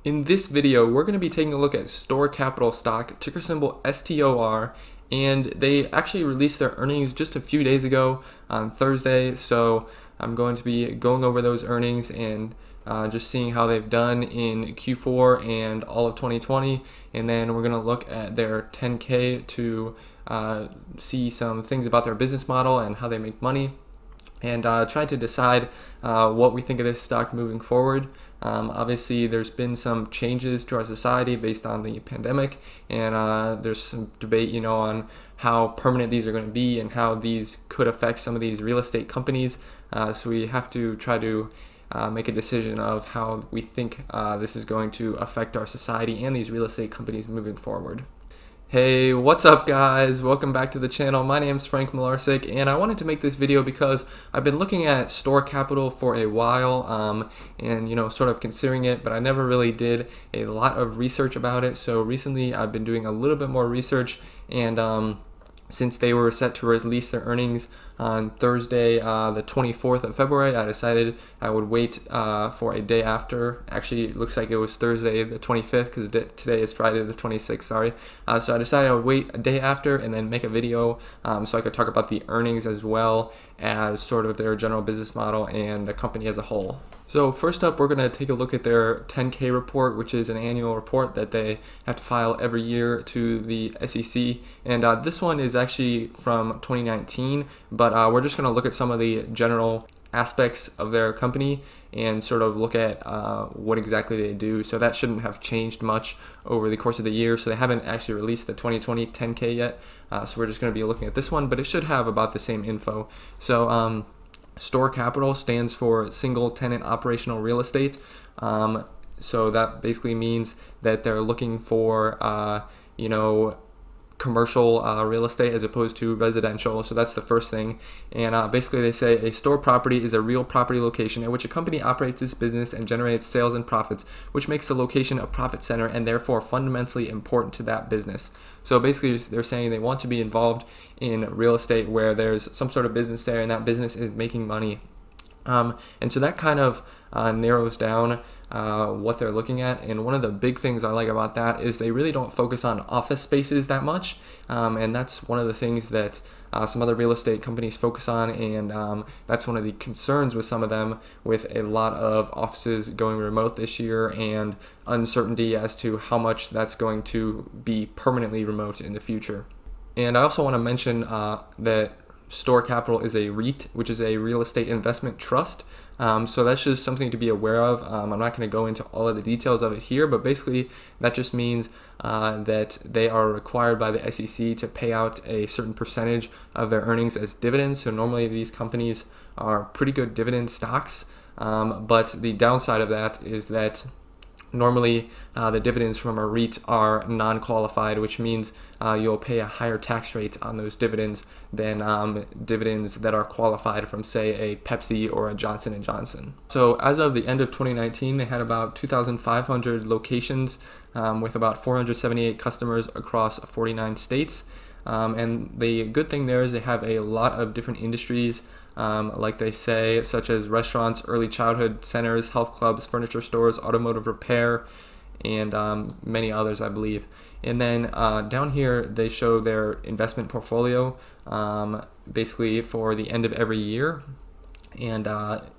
In this video, we're going to be taking a look at STOR Capital stock, ticker symbol STOR, and they actually released their earnings just a few days ago on Thursday. So I'm going to be going over those earnings and just seeing how they've done in Q4 and all of 2020. And then we're going to look at their 10K to see some things about their business model and how they make money, and try to decide what we think of this stock moving forward. Obviously, there's been some changes to our society based on the pandemic, and there's some debate, on how permanent these are going to be and how these could affect some of these real estate companies. So we have to try to make a decision of how we think this is going to affect our society and these real estate companies moving forward. Hey, what's up guys? Welcome back to the channel. My name's Frank Mularcik, and I wanted to make this video because I've been looking at STOR Capital for a while, and sort of considering it, but I never really did a lot of research about it. So recently I've been doing a little bit more research, and since they were set to release their earnings on Thursday, the 24th of February, I decided I would wait for a day after. Actually, it looks like it was Thursday the 25th because today is Friday the 26th, sorry. So I decided I would wait a day after and then make a video so I could talk about the earnings as well as sort of their general business model and the company as a whole. So first up, we're going to take a look at their 10K report, which is an annual report that they have to file every year to the SEC. And this one is actually from 2019, but we're just going to look at some of the general aspects of their company and sort of look at what exactly they do. So that shouldn't have changed much over the course of the year. So they haven't actually released the 2020 10K yet. So we're just going to be looking at this one, but it should have about the same info. So STOR Capital stands for Single Tenant Operational Real Estate. So that basically means that they're looking for, commercial real estate as opposed to residential. So that's the first thing. And basically they say a STOR property is a real property location in which a company operates its business and generates sales and profits, which makes the location a profit center and therefore fundamentally important to that business. So basically they're saying they want to be involved in real estate where there's some sort of business there and that business is making money. And so that kind of narrows down what they're looking at. And one of the big things I like about that is they really don't focus on office spaces that much. And that's one of the things that some other real estate companies focus on. And that's one of the concerns with some of them, with a lot of offices going remote this year and uncertainty as to how much that's going to be permanently remote in the future. And I also want to mention that STOR Capital is a REIT, which is a real estate investment trust. So that's just something to be aware of. I'm not going to go into all of the details of it here, but basically that just means that they are required by the SEC to pay out a certain percentage of their earnings as dividends. So normally these companies are pretty good dividend stocks, but the downside of that is that normally the dividends from a REIT are non-qualified, which means you'll pay a higher tax rate on those dividends than dividends that are qualified from, say, a Pepsi or a Johnson & Johnson. So as of the end of 2019, they had about 2,500 locations with about 478 customers across 49 states. And the good thing there is they have a lot of different industries, like they say, such as restaurants, early childhood centers, health clubs, furniture stores, automotive repair, and many others, I believe. And then down here, they show their investment portfolio, basically for the end of every year. And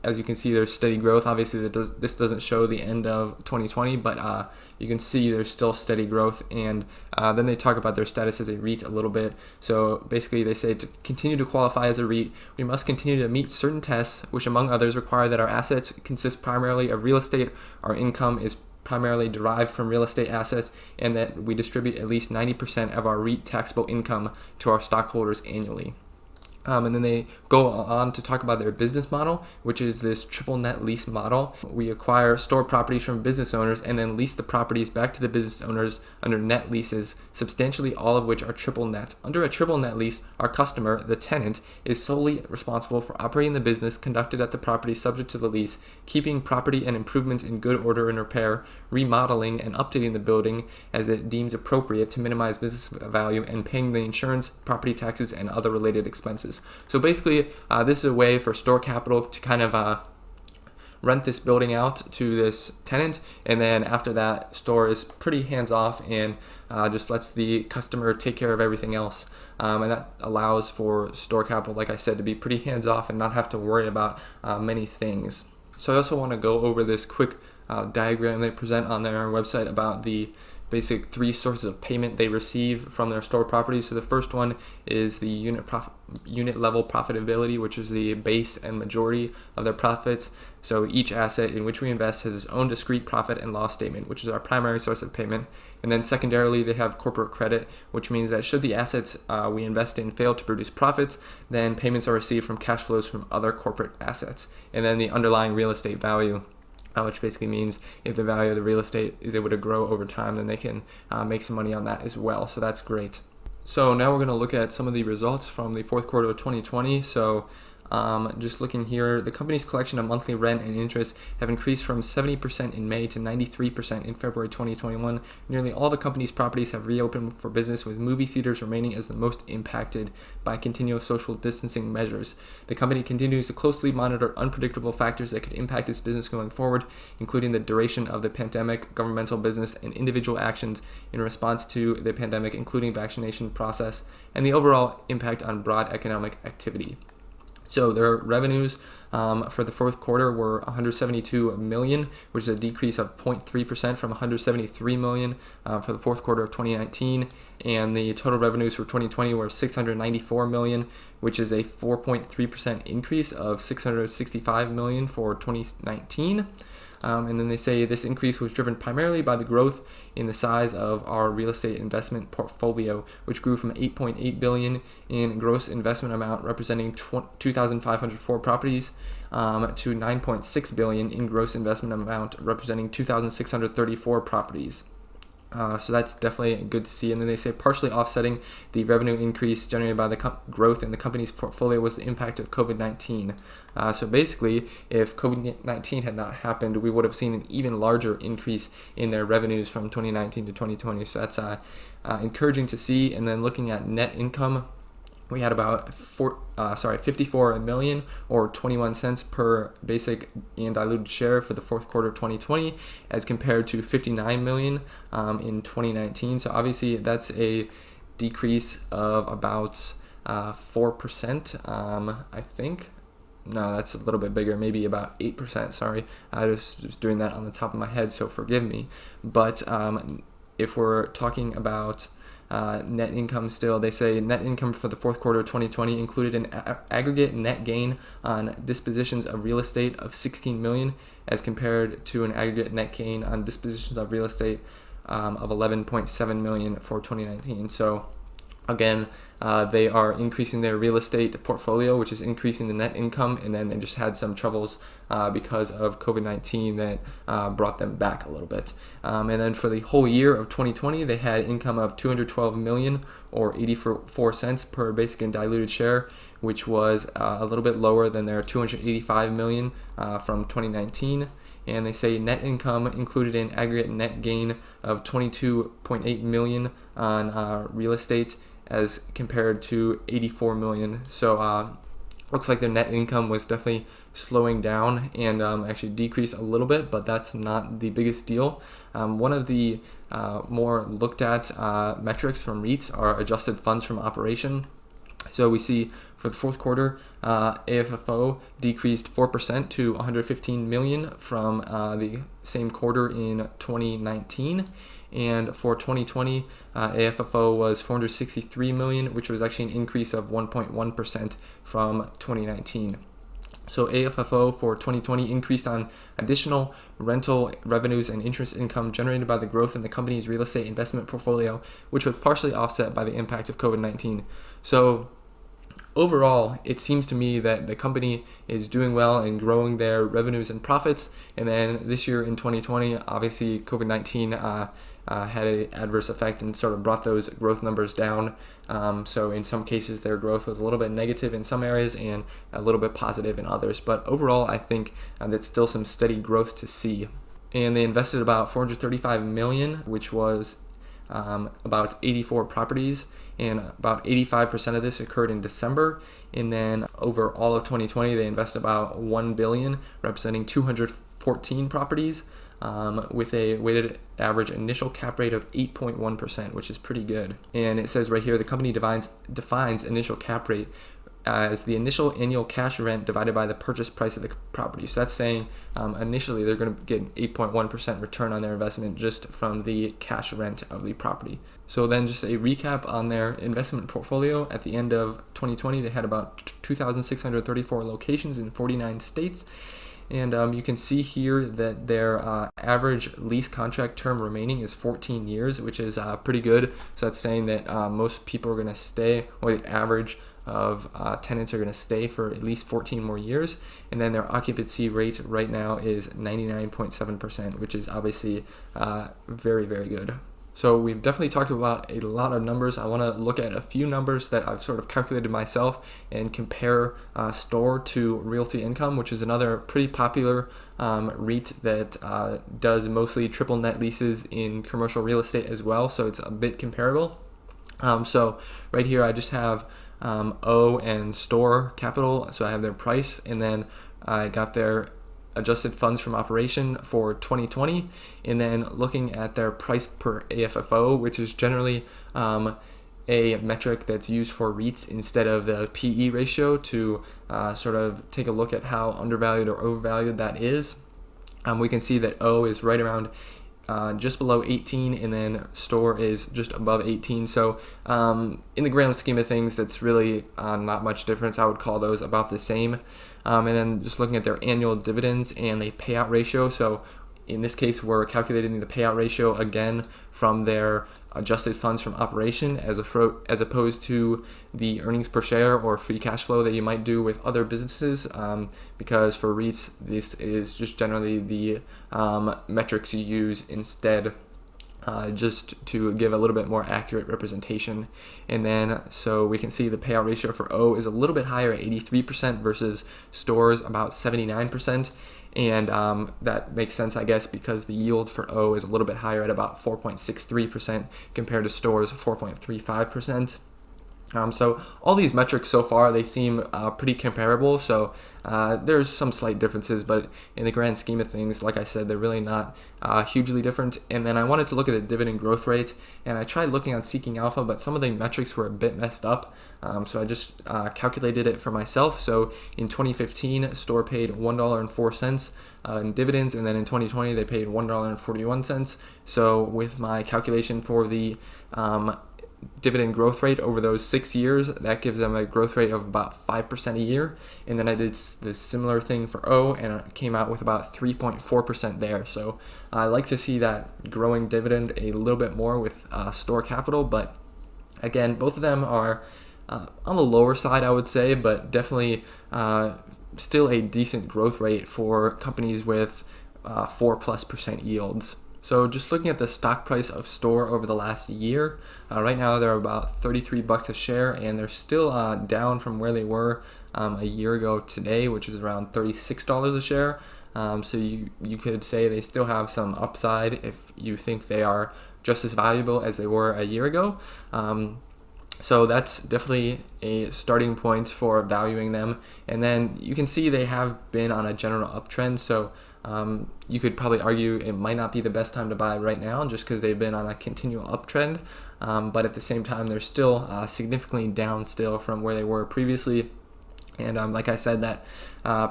as you can see, there's steady growth. Obviously, this doesn't show the end of 2020, but you can see there's still steady growth. And then they talk about their status as a REIT a little bit. So basically, they say to continue to qualify as a REIT, we must continue to meet certain tests, which among others require that our assets consist primarily of real estate, our income is primarily derived from real estate assets, and that we distribute at least 90% of our REIT taxable income to our stockholders annually. And then they go on to talk about their business model, which is this triple net lease model. We acquire STOR properties from business owners and then lease the properties back to the business owners under net leases, substantially all of which are triple net. Under a triple net lease, our customer, the tenant, is solely responsible for operating the business conducted at the property subject to the lease, keeping property and improvements in good order and repair, remodeling and updating the building as it deems appropriate to minimize business value, and paying the insurance, property taxes, and other related expenses. So basically, this is a way for STOR Capital to kind of rent this building out to this tenant, and then after that, STOR is pretty hands-off and just lets the customer take care of everything else. And that allows for STOR Capital, like I said, to be pretty hands-off and not have to worry about many things. So I also want to go over this quick diagram they present on their website about the basic three sources of payment they receive from their STOR properties. So the first one is the unit level profitability, which is the base and majority of their profits. So each asset in which we invest has its own discrete profit and loss statement, which is our primary source of payment. And then secondarily, they have corporate credit, which means that should the assets we invest in fail to produce profits, then payments are received from cash flows from other corporate assets. And then the underlying real estate value, which basically means if the value of the real estate is able to grow over time, then they can make some money on that as well. So that's great. So now we're going to look at some of the results from the fourth quarter of 2020. So just looking here, the company's collection of monthly rent and interest have increased from 70% in May to 93% in February 2021. Nearly all the company's properties have reopened for business, with movie theaters remaining as the most impacted by continual social distancing measures. The company continues to closely monitor unpredictable factors that could impact its business going forward, including the duration of the pandemic, governmental business, and individual actions in response to the pandemic, including vaccination process, and the overall impact on broad economic activity. So their revenues for the fourth quarter were $172 million, which is a decrease of 0.3% from $173 million for the fourth quarter of 2019. And the total revenues for 2020 were $694 million, which is a 4.3% increase of $665 million for 2019. And then they say this increase was driven primarily by the growth in the size of our real estate investment portfolio, which grew from $8.8 billion in gross investment amount, representing 2,504 properties, to $9.6 billion in gross investment amount, representing 2,634 properties. So that's definitely good to see. And then they say partially offsetting the revenue increase generated by the growth in the company's portfolio was the impact of COVID-19. So basically, if COVID-19 had not happened, we would have seen an even larger increase in their revenues from 2019 to 2020. So that's encouraging to see. And then looking at net income, we had about 54 million or 21 cents per basic and diluted share for the fourth quarter of 2020, as compared to 59 million in 2019. So obviously that's a decrease of about 4%, I think. No, that's a little bit bigger, maybe about 8%. Sorry, I was just doing that on the top of my head, so forgive me. But if we're talking about net income still, they say net income for the fourth quarter of 2020 included an aggregate net gain on dispositions of real estate of 16 million, as compared to an aggregate net gain on dispositions of real estate of 11.7 million for 2019. So again, they are increasing their real estate portfolio, which is increasing the net income, and then they just had some troubles because of COVID-19 that brought them back a little bit. And then for the whole year of 2020, they had income of 212 million or 84 cents per basic and diluted share, which was a little bit lower than their 285 million from 2019. And they say net income included an aggregate net gain of 22.8 million on real estate, as compared to 84 million. So looks like their net income was definitely slowing down and actually decreased a little bit, but that's not the biggest deal. One of the more looked at metrics from REITs are adjusted funds from operation. So we see for the fourth quarter, AFFO decreased 4% to 115 million from the same quarter in 2019. And for 2020, AFFO was 463 million, which was actually an increase of 1.1% from 2019. So AFFO for 2020 increased on additional rental revenues and interest income generated by the growth in the company's real estate investment portfolio, which was partially offset by the impact of COVID-19. So overall, it seems to me that the company is doing well and growing their revenues and profits. And then this year in 2020, obviously COVID-19 had an adverse effect and sort of brought those growth numbers down. So in some cases, their growth was a little bit negative in some areas and a little bit positive in others. But overall, I think that's still some steady growth to see. And they invested about 435 million, which was about 84 properties, and about 85% of this occurred in December. And then over all of 2020, they invested about $1 billion, representing 214 properties, with a weighted average initial cap rate of 8.1%, which is pretty good. And it says right here, the company defines initial cap rate as the initial annual cash rent divided by the purchase price of the property. So that's saying initially they're going to get 8.1% return on their investment just from the cash rent of the property. So then just a recap on their investment portfolio. At the end of 2020, they had about 2,634 locations in 49 states. And you can see here that their average lease contract term remaining is 14 years, which is pretty good. So that's saying that most people are going to stay, or the average of tenants are going to stay for at least 14 more years. And then their occupancy rate right now is 99.7%, which is obviously very, very good. So we've definitely talked about a lot of numbers. I want to look at a few numbers that I've sort of calculated myself and compare STOR to Realty Income, which is another pretty popular REIT that does mostly triple net leases in commercial real estate as well. So it's a bit comparable. So right here I just have O and STOR Capital. So I have their price, and then I got their adjusted funds from operation for 2020, and then looking at their price per AFFO, which is generally a metric that's used for REITs instead of the PE ratio to sort of take a look at how undervalued or overvalued that is. We can see that O is right around just below 18, and then STOR is just above 18. So in the grand scheme of things, that's really not much difference. I would call those about the same. And then just looking at their annual dividends and the payout ratio. So in this case, we're calculating the payout ratio again from their adjusted funds from operation as opposed to the earnings per share or free cash flow that you might do with other businesses, because for REITs, this is just generally the metrics you use instead, just to give a little bit more accurate representation. And then so we can see the payout ratio for O is a little bit higher at 83% versus STOR's about 79%. And that makes sense, I guess, because the yield for O is a little bit higher at about 4.63% compared to STOR's 4.35%. So all these metrics so far, they seem pretty comparable. So there's some slight differences, but in the grand scheme of things, like I said, they're really not hugely different. And then I wanted to look at the dividend growth rate, and I tried looking on Seeking Alpha, but some of the metrics were a bit messed up. So I just calculated it for myself. So in 2015, STOR paid $1.04 in dividends, and then in 2020 they paid $1.41. So with my calculation for the dividend growth rate over those 6 years, that gives them a growth rate of about 5% a year. And then I did this similar thing for O, and it came out with about 3.4% there. So I like to see that growing dividend a little bit more with STOR Capital, but again, both of them are on the lower side, I would say, but definitely still a decent growth rate for companies with 4+% yields. So just looking at the stock price of STOR over the last year, right now they're about $33 a share, and they're still down from where they were a year ago today, which is around $36 a share. So you could say they still have some upside if you think they are just as valuable as they were a year ago. So that's definitely a starting point for valuing them. And then you can see they have been on a general uptrend. So you could probably argue it might not be the best time to buy right now just because they've been on a continual uptrend. But at the same time, they're still significantly down still from where they were previously. And like I said, that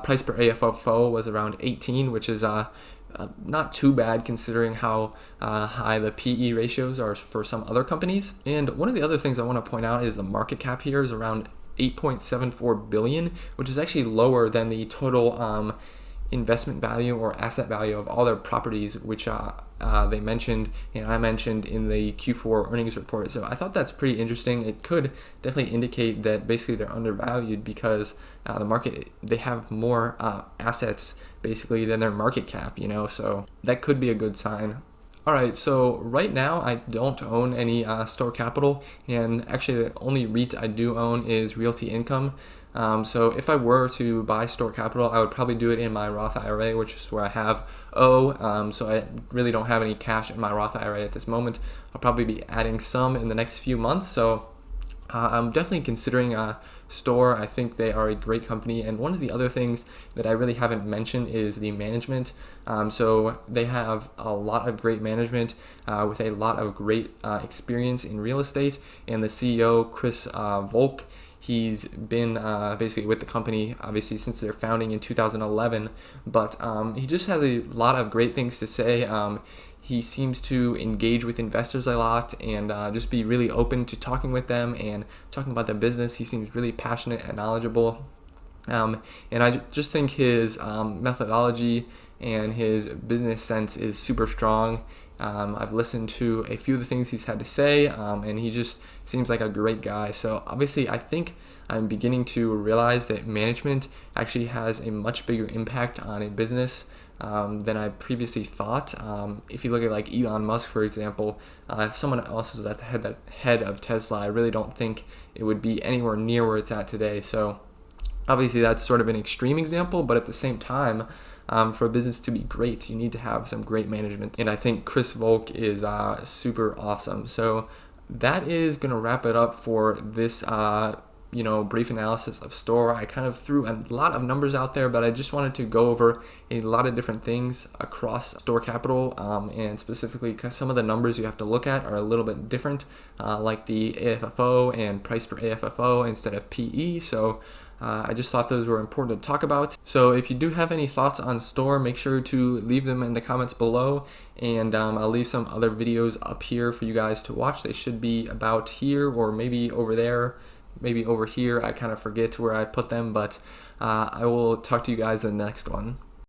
price per AFFO was around 18, which is not too bad considering how high the PE ratios are for some other companies. And one of the other things I want to point out is the market cap here is around $8.74 billion, which is actually lower than the total investment value or asset value of all their properties, which they mentioned and I mentioned in the Q4 earnings report. So I thought that's pretty interesting. It could definitely indicate that basically they're undervalued because the market, they have more assets basically than their market cap, so that could be a good sign. All right, so right now I don't own any STOR Capital, and actually the only REIT I do own is Realty Income. So if I were to buy Store Capital, I would probably do it in my Roth IRA, which is where I have O. So I really don't have any cash in my Roth IRA at this moment. I'll probably be adding some in the next few months. So I'm definitely considering STOR. I think they are a great company. And one of the other things that I really haven't mentioned is the management. So they have a lot of great management with a lot of great experience in real estate. And the CEO, Chris Volk, he's been basically with the company, obviously, since their founding in 2011. But he just has a lot of great things to say. He seems to engage with investors a lot and just be really open to talking with them and talking about their business. He seems really passionate and knowledgeable. And I just think his methodology and his business sense is super strong. I've listened to a few of the things he's had to say, and he just seems like a great guy. So obviously, I think I'm beginning to realize that management actually has a much bigger impact on a business than I previously thought. If you look at like Elon Musk, for example, if someone else was at the head of Tesla, I really don't think it would be anywhere near where it's at today. So obviously that's sort of an extreme example, but at the same time, for a business to be great, you need to have some great management. And I think Chris Volk is super awesome. So that is going to wrap it up for this brief analysis of STOR. I kind of threw a lot of numbers out there, but I just wanted to go over a lot of different things across STOR Capital, and specifically because some of the numbers you have to look at are a little bit different, like the AFFO and price per AFFO instead of PE. So I just thought those were important to talk about. So if you do have any thoughts on STOR, make sure to leave them in the comments below, and I'll leave some other videos up here for you guys to watch. They should be about here or maybe over there, maybe over here. I kind of forget where I put them, but I will talk to you guys in the next one.